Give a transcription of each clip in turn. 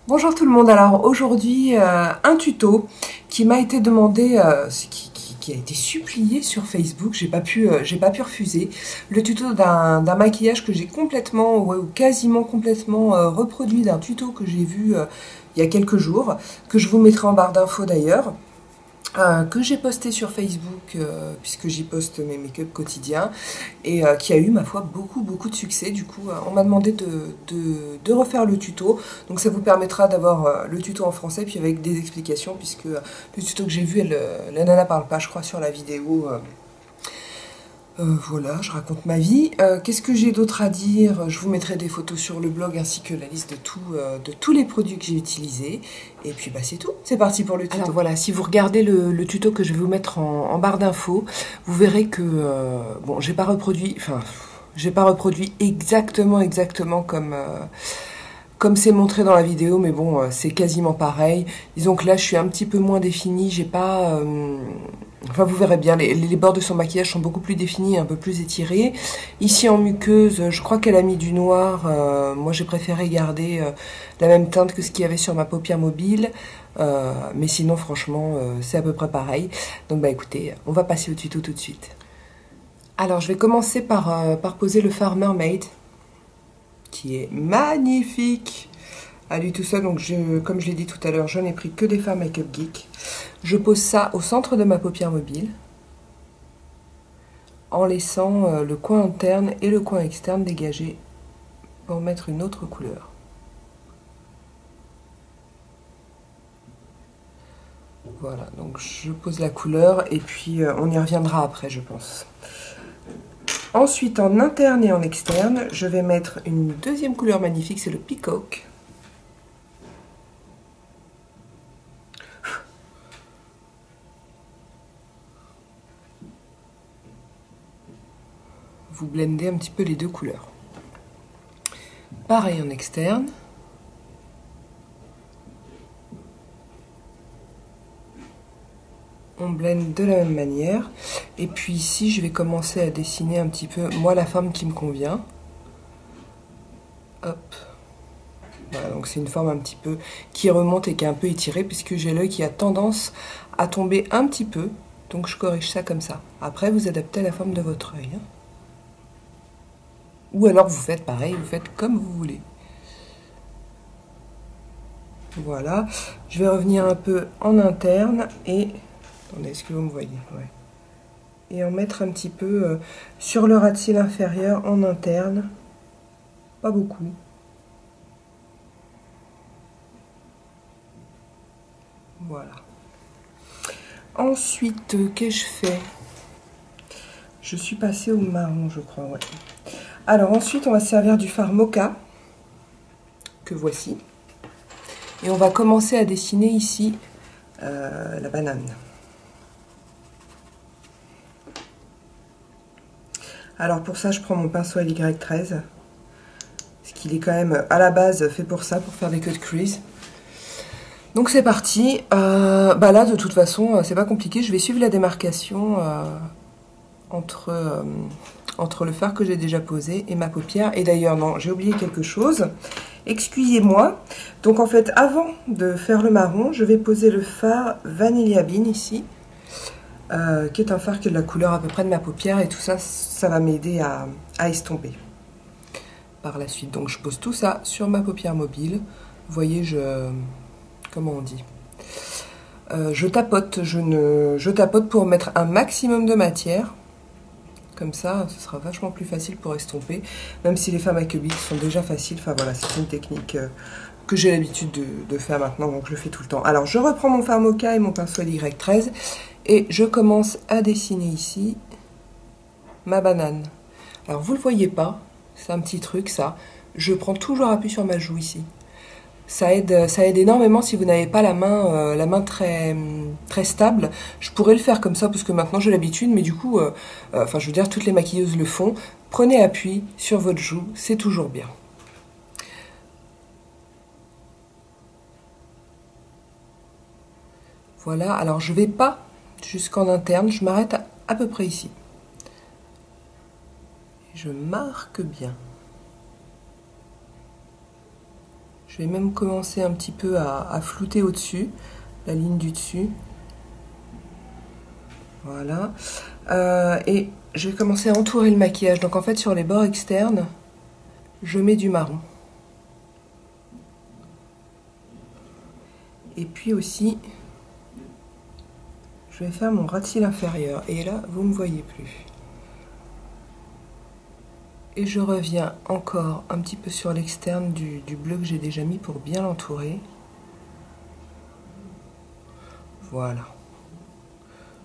Bonjour tout le monde, alors aujourd'hui un tuto qui m'a été demandé, qui a été supplié sur Facebook, j'ai pas pu refuser, le tuto d'un maquillage que j'ai complètement, ouais, ou quasiment complètement reproduit d'un tuto que j'ai vu il y a quelques jours, que je vous mettrai en barre d'infos d'ailleurs. Que j'ai posté sur Facebook, puisque j'y poste mes make-up quotidiens, et qui a eu, ma foi, beaucoup de succès. Du coup, on m'a demandé de refaire le tuto, donc ça vous permettra d'avoir le tuto en français, puis avec des explications, puisque le tuto que j'ai vu, la nana parle pas, je crois, sur la vidéo. Voilà, je raconte ma vie. Qu'est-ce que j'ai d'autre à dire? Je vous mettrai des photos sur le blog ainsi que la liste de tous les produits que j'ai utilisés. Et puis bah, c'est tout, c'est parti pour le tuto. Alors voilà, si vous regardez le tuto que je vais vous mettre en barre d'infos, vous verrez que, bon, j'ai pas reproduit exactement comme c'est montré dans la vidéo, mais bon, c'est quasiment pareil. Disons que là, je suis un petit peu moins définie, j'ai pas... Enfin, vous verrez bien, les bords de son maquillage sont beaucoup plus définis, un peu plus étirés. Ici, en muqueuse, je crois qu'elle a mis du noir. Moi, j'ai préféré garder la même teinte que ce qu'il y avait sur ma paupière mobile. Mais sinon, franchement, c'est à peu près pareil. Donc, bah écoutez, on va passer au tuto tout de suite. Alors, je vais commencer par poser le fard Mermaid, qui est magnifique à lui tout seul. Donc, comme je l'ai dit tout à l'heure, je n'ai pris que des fards Make-up Geek. Je pose ça au centre de ma paupière mobile, en laissant le coin interne et le coin externe dégagés pour mettre une autre couleur. Voilà, donc je pose la couleur et puis on y reviendra après, je pense. Ensuite, en interne et en externe, je vais mettre une deuxième couleur magnifique, c'est le Peacock. Vous blendez un petit peu les deux couleurs. Pareil en externe. On blende de la même manière. Et puis ici, je vais commencer à dessiner un petit peu, moi, la forme qui me convient. Hop. Voilà, donc c'est une forme un petit peu qui remonte et qui est un peu étirée, puisque j'ai l'œil qui a tendance à tomber un petit peu. Donc je corrige ça comme ça. Après, vous adaptez la forme de votre œil. Ou alors vous faites pareil, vous faites comme vous voulez. Voilà. Je vais revenir un peu en interne et... Attendez, est-ce que vous me voyez? Ouais. Et en mettre un petit peu sur le ras de cils inférieur en interne. Pas beaucoup. Voilà. Ensuite, qu'ai-je fait? Je suis passée au marron, je crois, ouais. Alors ensuite, on va se servir du fard Mocha, que voici. Et on va commencer à dessiner ici la banane. Alors pour ça, je prends mon pinceau à l'Y13, parce qu'il est quand même à la base fait pour ça, pour faire des cut crease. Donc c'est parti. Bah là, de toute façon, c'est pas compliqué. Je vais suivre la démarcation entre le fard que j'ai déjà posé et ma paupière. Et d'ailleurs, non, j'ai oublié quelque chose. Excusez-moi. Donc en fait, avant de faire le marron, je vais poser le fard Vanilla Bean ici, qui est un fard qui est de la couleur à peu près de ma paupière, et tout ça, ça va m'aider à estomper par la suite. Donc je pose tout ça sur ma paupière mobile. Vous voyez, comment on dit? Je tapote, je tapote pour mettre un maximum de matière. Comme ça, ce sera vachement plus facile pour estomper, même si les fards Make-up sont déjà faciles. Enfin voilà, c'est une technique que j'ai l'habitude de faire maintenant, donc je le fais tout le temps. Alors je reprends mon fard Mocha et mon pinceau Y13 et je commence à dessiner ici ma banane. Alors vous le voyez pas, c'est un petit truc ça. Je prends toujours appui sur ma joue ici. Ça aide énormément si vous n'avez pas la main très stable. Je pourrais le faire comme ça parce que maintenant j'ai l'habitude, mais du coup, enfin je veux dire, toutes les maquilleuses le font. Prenez appui sur votre joue, c'est toujours bien. Voilà, alors je vais pas jusqu'en interne, je m'arrête à peu près ici. Je marque bien. Je vais même commencer un petit peu à flouter au-dessus, la ligne du dessus. Voilà. Et je vais commencer à entourer le maquillage. Donc en fait, sur les bords externes, je mets du marron. Et puis aussi, je vais faire mon ras de cils inférieur. Et là, vous ne me voyez plus. Et je reviens encore un petit peu sur l'externe du bleu que j'ai déjà mis pour bien l'entourer. Voilà.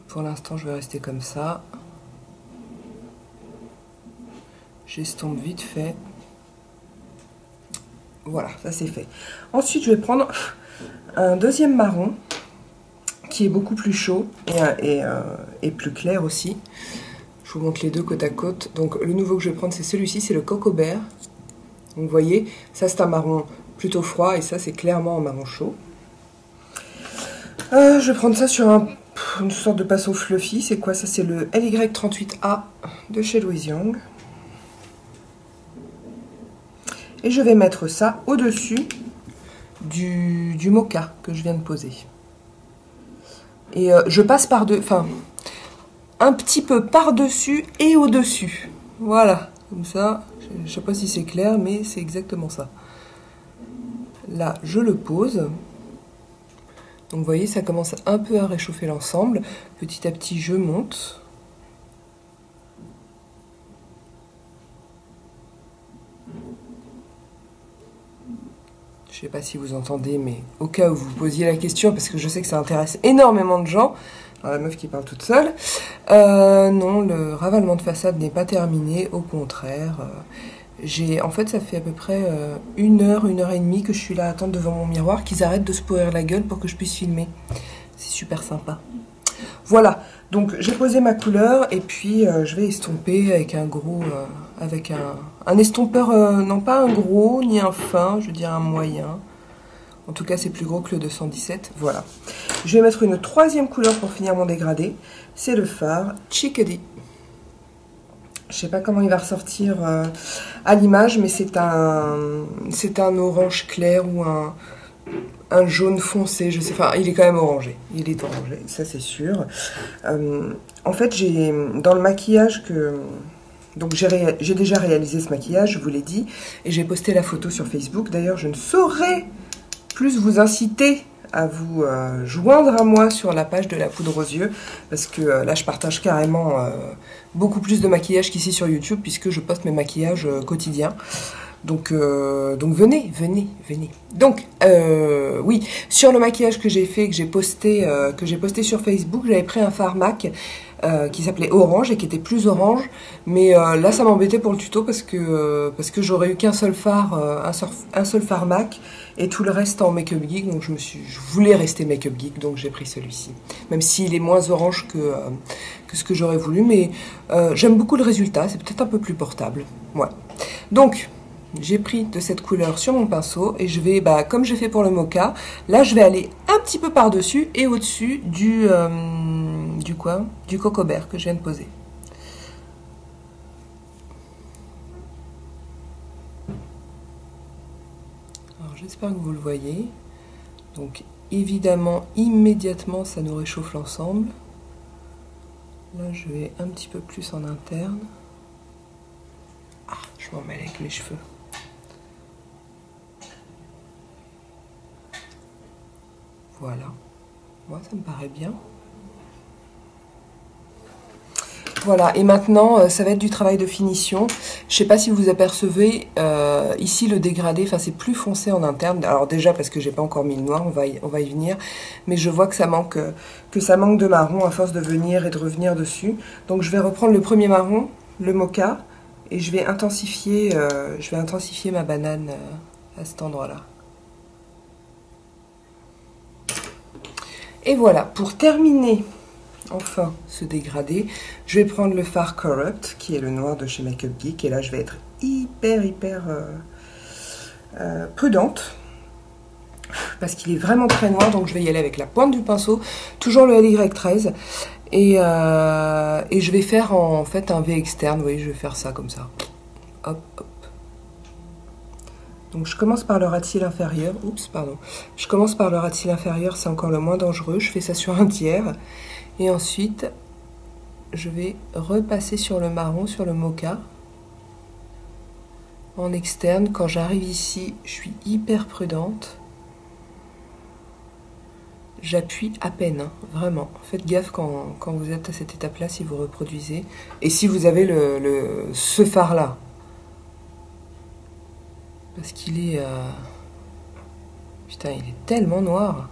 Pour l'instant, je vais rester comme ça. J'estompe vite fait. Voilà, ça c'est fait. Ensuite, je vais prendre un deuxième marron qui est beaucoup plus chaud et plus clair aussi. Je vous montre les deux côte à côte. Donc le nouveau que je vais prendre, c'est celui-ci, c'est le Coco Bear. Donc vous voyez, ça c'est un marron plutôt froid et ça c'est clairement un marron chaud. Je vais prendre ça sur une sorte de pinceau fluffy. C'est quoi ça? C'est le LY38A de chez Louis Young. Et je vais mettre ça au-dessus du mocha que je viens de poser. Et je passe par-dessus, enfin, un petit peu par-dessus et au-dessus. Voilà, comme ça, je ne sais pas si c'est clair, mais c'est exactement ça. Là, je le pose. Donc, vous voyez, ça commence un peu à réchauffer l'ensemble. Petit à petit, je monte. Je ne sais pas si vous entendez, mais au cas où vous posiez la question, parce que je sais que ça intéresse énormément de gens, la meuf qui parle toute seule, non, le ravalement de façade n'est pas terminé, au contraire. En fait, ça fait à peu près 1 heure et demie que je suis là à attendre devant mon miroir, qu'ils arrêtent de se pourrir la gueule pour que je puisse filmer. C'est super sympa. Voilà, donc j'ai posé ma couleur et puis je vais estomper avec un gros, avec un estompeur, non pas un gros ni un fin, je veux dire un moyen. En tout cas, c'est plus gros que le 217. Voilà. Je vais mettre une troisième couleur pour finir mon dégradé. C'est le fard Chickadee. Je ne sais pas comment il va ressortir à l'image, mais c'est un orange clair ou un jaune foncé. Je sais, enfin, il est quand même orangé. Il est orangé, ça c'est sûr. En fait, dans le maquillage donc j'ai déjà réalisé ce maquillage, je vous l'ai dit, et j'ai posté la photo sur Facebook. D'ailleurs, je ne saurais plus vous inciter à vous joindre à moi sur la page de la poudre aux yeux, parce que là je partage carrément beaucoup plus de maquillage qu'ici sur YouTube, puisque je poste mes maquillages quotidiens. Donc venez. Donc oui, sur le maquillage que j'ai fait, que j'ai posté sur Facebook, j'avais pris un fard MAC qui s'appelait Orange et qui était plus orange, mais là ça m'embêtait pour le tuto parce que j'aurais eu qu'un seul fard, un seul fard MAC et tout le reste en Make Up Geek, donc je voulais rester Make Up Geek, donc j'ai pris celui-ci, même s'il est moins orange que ce que j'aurais voulu, mais j'aime beaucoup le résultat, c'est peut-être un peu plus portable. Voilà. Donc j'ai pris de cette couleur sur mon pinceau et je vais, comme j'ai fait pour le mocha, là je vais aller un petit peu par-dessus et au-dessus du Coco Bear que je viens de poser. Alors j'espère que vous le voyez. Donc évidemment, immédiatement, ça nous réchauffe l'ensemble. Là je vais un petit peu plus en interne. Ah, je m'en mêle avec mes cheveux. Voilà, moi ça me paraît bien. Voilà, et maintenant ça va être du travail de finition. Je sais pas si vous apercevez, ici le dégradé, enfin c'est plus foncé en interne. Alors déjà parce que j'ai pas encore mis le noir, on va y venir. Mais je vois que ça manque de marron à force de venir et de revenir dessus. Donc je vais reprendre le premier marron, le mocha, et je vais intensifier ma banane à cet endroit-là. Et voilà, pour terminer enfin ce dégradé, je vais prendre le fard Corrupt, qui est le noir de chez Make Up Geek, et là je vais être hyper prudente, parce qu'il est vraiment très noir, donc je vais y aller avec la pointe du pinceau, toujours le LY13, et je vais faire en fait un V externe, vous voyez, je vais faire ça comme ça, hop, hop. Donc je commence par le ras de cils inférieur. Oups, pardon. Je commence par le ras de cils inférieur, c'est encore le moins dangereux. Je fais ça sur un tiers. Et ensuite, je vais repasser sur le marron, sur le mocha. En externe, quand j'arrive ici, je suis hyper prudente. J'appuie à peine, hein, vraiment. Faites gaffe quand vous êtes à cette étape-là, si vous reproduisez. Et si vous avez ce fard-là. Parce qu'il est... Putain, il est tellement noir.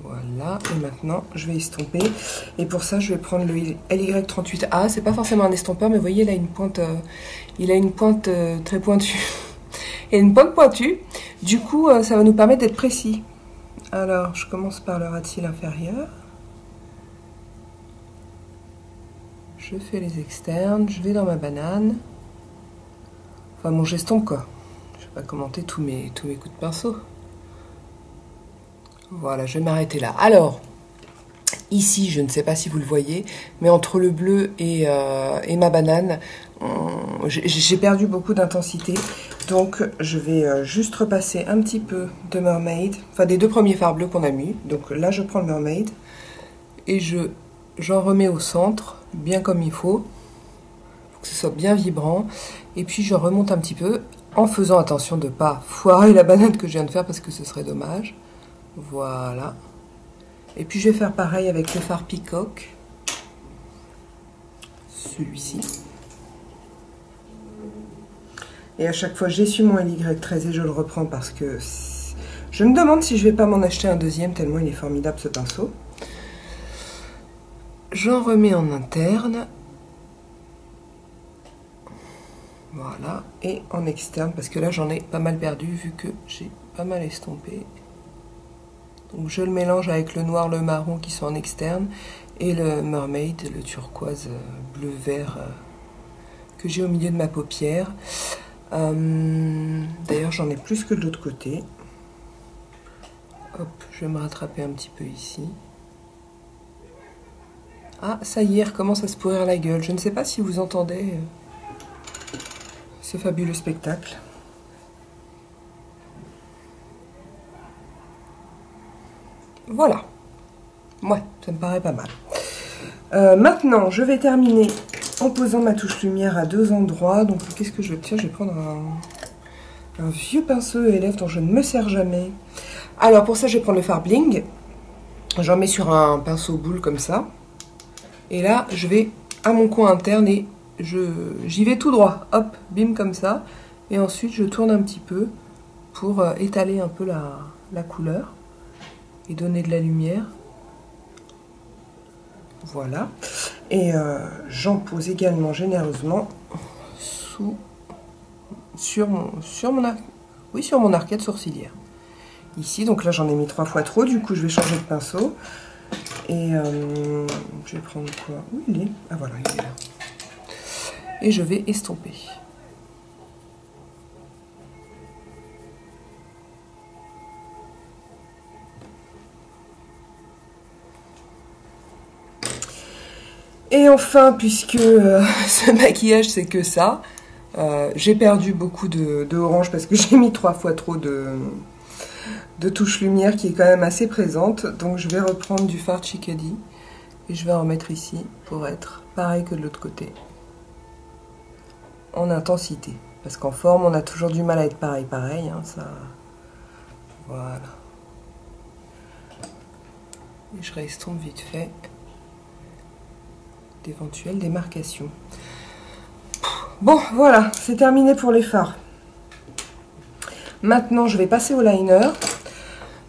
Voilà, et maintenant je vais estomper. Et pour ça, je vais prendre le LY38A. C'est pas forcément un estompeur, mais vous voyez, il a une pointe très pointue. Et une pointe pointue. Du coup, ça va nous permettre d'être précis. Alors, je commence par le ras de cils inférieur. Je fais les externes, je vais dans ma banane. Enfin, mon j'estompe quoi. Je vais pas commenter tous mes coups de pinceau. Voilà, je vais m'arrêter là. Alors, ici, je ne sais pas si vous le voyez, mais entre le bleu et ma banane, j'ai perdu beaucoup d'intensité. Donc, je vais juste repasser un petit peu de Mermaid, enfin des deux premiers fards bleus qu'on a mis. Donc là, je prends le Mermaid et j'en remets au centre, bien comme il faut, pour que ce soit bien vibrant. Et puis, je remonte un petit peu, en faisant attention de ne pas foirer la banane que je viens de faire, parce que ce serait dommage. Voilà. Et puis je vais faire pareil avec le fard Peacock. Celui-ci. Et à chaque fois, j'essuie mon LY13 et je le reprends parce que je me demande si je vais pas m'en acheter un deuxième, tellement il est formidable ce pinceau. J'en remets en interne. Voilà. Et en externe, parce que là j'en ai pas mal perdu vu que j'ai pas mal estompé. Donc je le mélange avec le noir, le marron qui sont en externe et le Mermaid, le turquoise bleu-vert que j'ai au milieu de ma paupière. D'ailleurs j'en ai plus que de l'autre côté. Hop, je vais me rattraper un petit peu ici. Ah, ça y est, recommence à se pourrir la gueule. Je ne sais pas si vous entendez ce fabuleux spectacle. Voilà, ouais, ça me paraît pas mal. Maintenant, je vais terminer en posant ma touche lumière à deux endroits. Donc, qu'est-ce que je vais faire? Je vais prendre un vieux pinceau ELF dont je ne me sers jamais. Alors, pour ça, je vais prendre le fard Bling. J'en mets sur un pinceau boule comme ça. Et là, je vais à mon coin interne et j'y vais tout droit. Hop, bim, comme ça. Et ensuite, je tourne un petit peu pour étaler un peu la couleur. Et donner de la lumière. Voilà. Et j'en pose également généreusement sur mon arcade sourcilière. Ici, donc là j'en ai mis 3 fois trop, du coup je vais changer de pinceau. Et je vais prendre quoi? Où il est? Ah voilà, il est là. Et je vais estomper. Et enfin, puisque ce maquillage c'est que ça, j'ai perdu beaucoup de orange parce que j'ai mis 3 fois trop de touche lumière qui est quand même assez présente. Donc je vais reprendre du fard Chickadee et je vais en remettre ici pour être pareil que de l'autre côté. En intensité. Parce qu'en forme, on a toujours du mal à être pareil, hein, ça... Voilà. Et je restompe vite fait d'éventuelles démarcations. Bon, voilà, c'est terminé pour les fards. Maintenant, je vais passer au liner.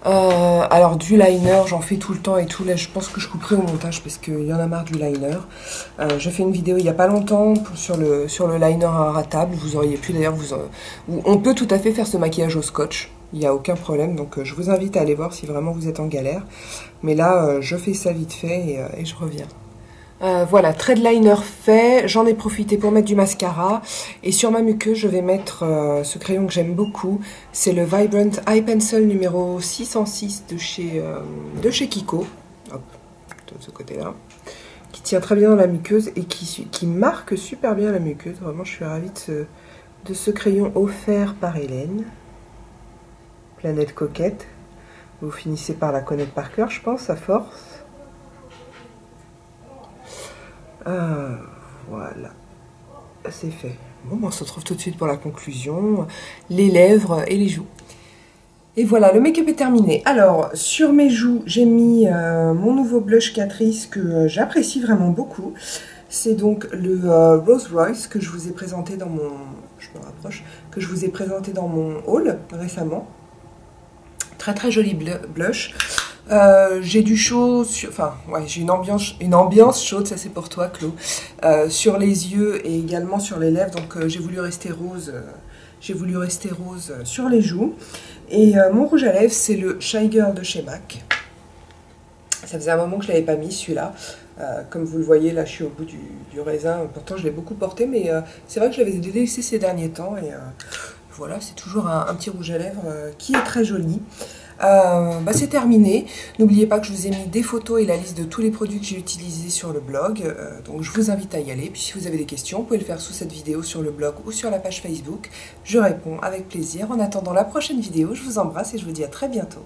Alors, du liner, j'en fais tout le temps et tout. Là, je pense que je couperai au montage parce qu'il y en a marre du liner. J'ai fait une vidéo il n'y a pas longtemps sur le liner inratable. Vous auriez pu d'ailleurs... On peut tout à fait faire ce maquillage au scotch. Il n'y a aucun problème. Donc, je vous invite à aller voir si vraiment vous êtes en galère. Mais là, je fais ça vite fait et je reviens. Voilà, trait de liner fait, j'en ai profité pour mettre du mascara et sur ma muqueuse je vais mettre ce crayon que j'aime beaucoup, c'est le Vibrant Eye Pencil numéro 606 de chez Kiko, hop, de ce côté là, tient très bien dans la muqueuse et qui marque super bien la muqueuse. Vraiment, je suis ravie de ce crayon offert par Hélène. Planète coquette. Vous finissez par la connaître par cœur, je pense, à force. Voilà. C'est fait. Bon, on se retrouve tout de suite pour la conclusion. Les lèvres et les joues. Et voilà, le make-up est terminé. Alors, sur mes joues, j'ai mis mon nouveau blush Catrice que j'apprécie vraiment beaucoup. C'est donc le Rose Royce que je vous ai présenté dans mon... Je me rapproche. Que je vous ai présenté dans mon haul récemment. Très très joli blush. J'ai du chaud, enfin ouais, j'ai une ambiance chaude, ça c'est pour toi Chlo, sur les yeux et également sur les lèvres, donc j'ai voulu rester rose, sur les joues. Et mon rouge à lèvres c'est le Shy Girl de chez MAC. Ça faisait un moment que je ne l'avais pas mis celui-là. Comme vous le voyez, là je suis au bout du raisin, pourtant je l'ai beaucoup porté, mais c'est vrai que je l'avais délaissé ces derniers temps. Et voilà, c'est toujours un petit rouge à lèvres qui est très joli. C'est terminé. N'oubliez pas que je vous ai mis des photos et la liste de tous les produits que j'ai utilisés sur le blog. Donc je vous invite à y aller. Puis si vous avez des questions, vous pouvez le faire sous cette vidéo sur le blog ou sur la page Facebook. Je réponds avec plaisir. En attendant la prochaine vidéo, je vous embrasse et je vous dis à très bientôt.